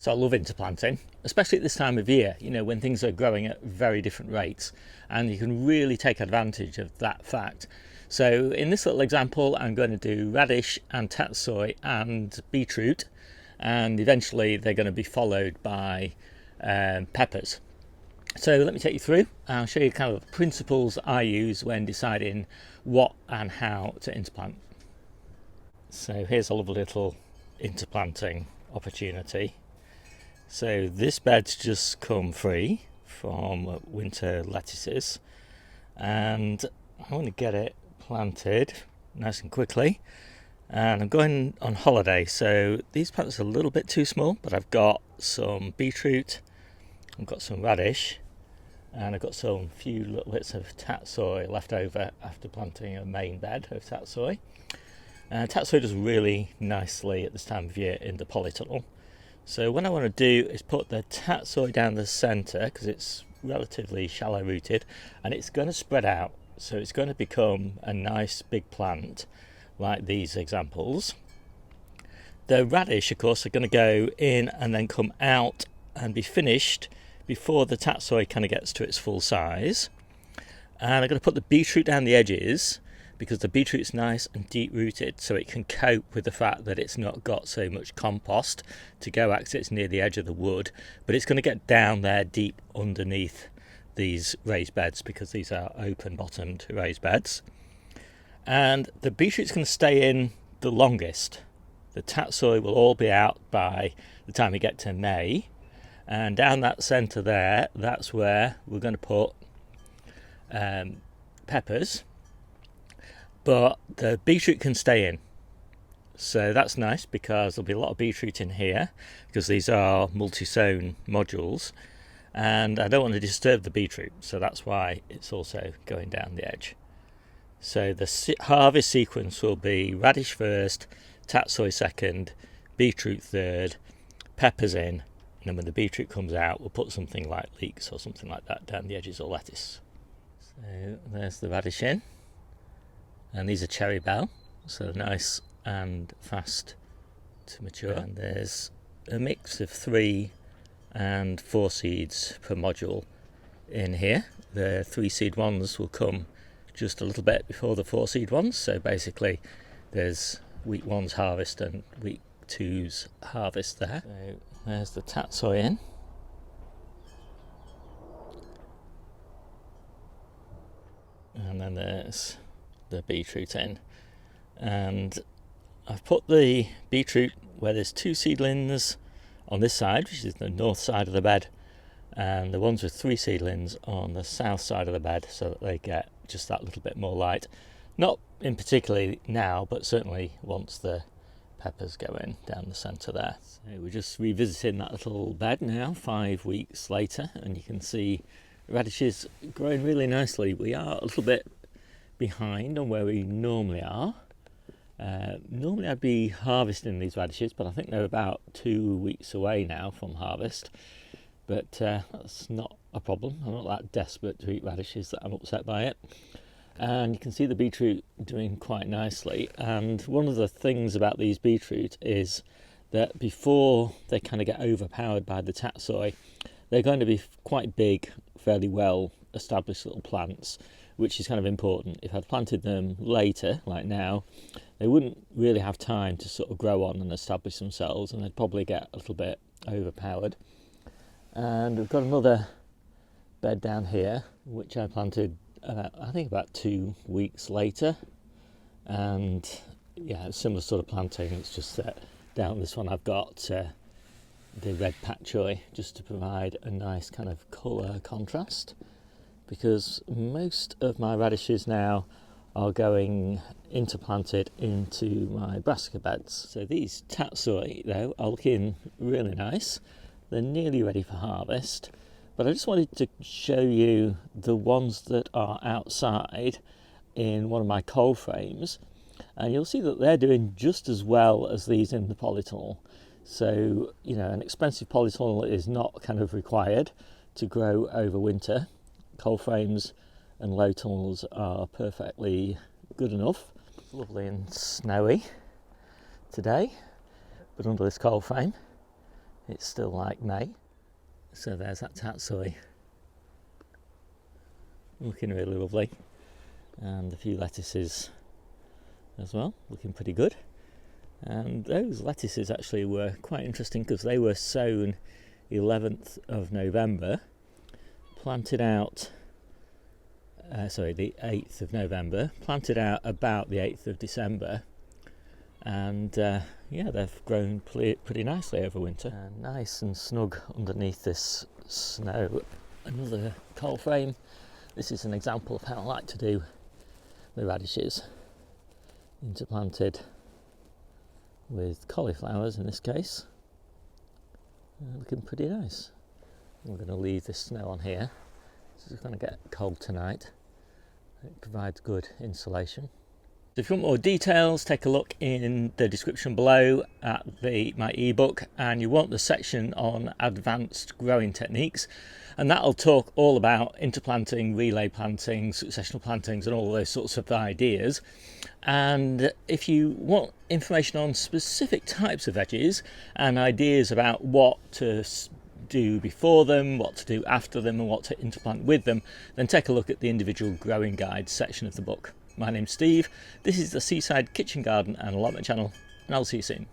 So I love interplanting, especially at this time of year, when things are growing at very different rates, and you can really take advantage of that fact. So in this little example, I'm going to do radish and tatsoi and beetroot, and eventually they're going to be followed by peppers. So let me take you through. I'll show you kind of the principles I use when deciding what and how to interplant. So here's a lovely little interplanting opportunity. So this bed's just come free from winter lettuces, and I want to get it planted nice and quickly. And I'm going on holiday, so these plants are a little bit too small, but I've got some beetroot, I've got some radish, and I've got some few little bits of tatsoi left over after planting a main bed of tatsoi. Tatsoi does really nicely at this time of year in the polytunnel. So what I want to do is put the tatsoi down the centre, because it's relatively shallow rooted, and it's going to spread out. So it's going to become a nice big plant like these examples. The radish, of course, are going to go in and then come out and be finished before the tatsoi kind of gets to its full size. And I'm going to put the beetroot down the edges, because the beetroot's nice and deep rooted, so it can cope with the fact that it's not got so much compost to go at, 'cause it's near the edge of the wood, but it's going to get down there deep underneath these raised beds, because these are open bottomed raised beds. And the beetroot's going to stay in the longest. The tatsoi will all be out by the time we get to May, and down that centre there, that's where we're going to put peppers. But the beetroot can stay in, so that's nice, because there'll be a lot of beetroot in here, because these are multi-sown modules, and I don't want to disturb the beetroot, so that's why it's also going down the edge. So the harvest sequence will be radish first, tatsoi second, beetroot third, peppers in, and then when the beetroot comes out, we'll put something like leeks or something like that down the edges, or lettuce. So there's the radish in. And these are cherry bell, so nice and fast to mature. And there's a mix of 3 and 4 seeds per module in here. The 3 seed ones will come just a little bit before the 4 seed ones. So basically there's week 1's harvest and week 2's harvest there. So there's the tatsoi in. And then there's the beetroot in, and I've put the beetroot where there's 2 seedlings on this side, which is the north side of the bed, and the ones with 3 seedlings on the south side of the bed, so that they get just that little bit more light. Not in particularly now, but certainly once the peppers go in down the centre there. So we're just revisiting that little bed now 5 weeks later, and you can see radishes growing really nicely. We are a little bit behind on where we normally are. Normally I'd be harvesting these radishes, but I think they're about 2 weeks away now from harvest, but that's not a problem. I'm not that desperate to eat radishes that I'm upset by it. And you can see the beetroot doing quite nicely, and one of the things about these beetroot is that before they kind of get overpowered by the tatsoi, they're going to be quite big, fairly well established little plants, which is kind of important. If I'd planted them later, like now, they wouldn't really have time to sort of grow on and establish themselves, and they'd probably get a little bit overpowered. And we've got another bed down here, which I planted I think about 2 weeks later, and yeah, it's similar sort of planting. It's just that down this one I've got the red pak choi, just to provide a nice kind of colour contrast, because most of my radishes now are going interplanted into my brassica beds. So these tatsoi though are looking really nice. They're nearly ready for harvest, but I just wanted to show you the ones that are outside in one of my cold frames, and you'll see that they're doing just as well as these in the polytunnel. So, an expensive polytunnel is not kind of required to grow over winter. Cold frames and low tunnels are perfectly good enough. It's lovely and snowy today, but under this cold frame it's still like May. So there's that tatsoi, looking really lovely, and a few lettuces as well, looking pretty good. And those lettuces actually were quite interesting because they were sown 11th of November, planted out, the 8th of November, planted out about the 8th of December, and yeah, they've grown pretty nicely over winter. Nice and snug underneath this snow. Another cold frame. This is an example of how I like to do the radishes, interplanted with cauliflowers in this case. Looking pretty nice. We're going to leave this snow on here. It's going to get cold tonight. It provides good insulation. If you want more details, take a look in the description below at my ebook, and you want the section on advanced growing techniques, and that'll talk all about interplanting, relay planting, successional plantings and all those sorts of ideas. And if you want information on specific types of veggies and ideas about what to do before them, what to do after them, and what to interplant with them, then take a look at the individual growing guides section of the book. My name's Steve, this is the Seaside Kitchen Garden and Allotment channel, and I'll see you soon.